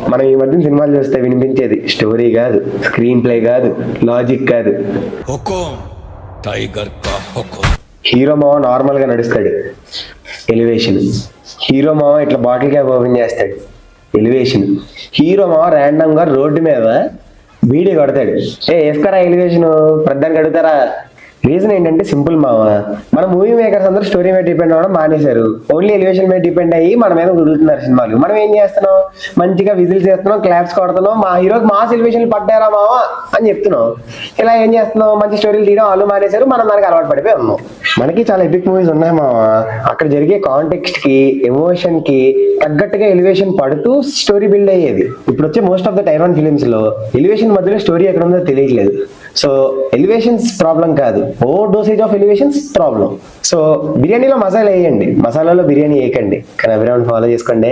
మనం ఈ మధ్య సినిమాలు చూస్తే వినిపించేది స్టోరీ కాదు, స్క్రీన్ ప్లే కాదు, లాజిక్ కాదు. హీరో మావ నార్మల్ గా నడుస్తాడు, ఎలివేషన్. హీరో మావ ఇట్లా బాటిల్ క్యాప్ ఓపెన్ చేస్తాడు, ఎలివేషన్. హీరో మావ ర్యాండమ్ గా రోడ్డు మీద బీడీ కొడతాడు, వేసుకోరా ఎలివేషన్, ప్రధానికి అడుగుతారా? రీజన్ ఏంటంటే సింపుల్ మావ, మన మూవీ మేకర్స్ అందరూ స్టోరీ మీద డిపెండ్ అవ్వడం మానేశారు, ఓన్లీ ఎలివేషన్ మీద డిపెండ్ అయ్యి మన మీద వదులుతున్నారు సినిమాలు. మనం ఏం చేస్తున్నాం, మంచిగా విజిల్స్ చేస్తున్నాం, క్లాప్స్ కొడుతున్నాం, మా హీరోకి మాస్ ఎలివేషన్ పడ్డారా మావా అని చెప్తున్నాం. ఇలా ఏం చేస్తున్నాం, మంచి స్టోరీలు తీయడం వాళ్ళు మానేశారు, మనం దానికి అలవాటు పడిపోయి ఉన్నాం. మనకి చాలా ఎపిక్ మూవీస్ ఉన్నాయి మావా, అక్కడ జరిగే కాంటెక్స్ట్ కి, ఎమోషన్ కి తగ్గట్టుగా ఎలివేషన్ పడుతూ స్టోరీ బిల్డ్ అయ్యేది. ఇప్పుడు వచ్చే most of the tier 1 films లో ఎలివేషన్ మధ్యలో స్టోరీ ఎక్కడ ఉందో తెలియట్లేదు. సో ఎలివేషన్స్ ప్రాబ్లం కాదు, over dosage of elevations problem. So బిర్యానీలో మసాలా వేయండి, మసాలాలో బిర్యానీ వేయకండి, కానీ ఎవరైనా ఫాలో చేసుకోండి.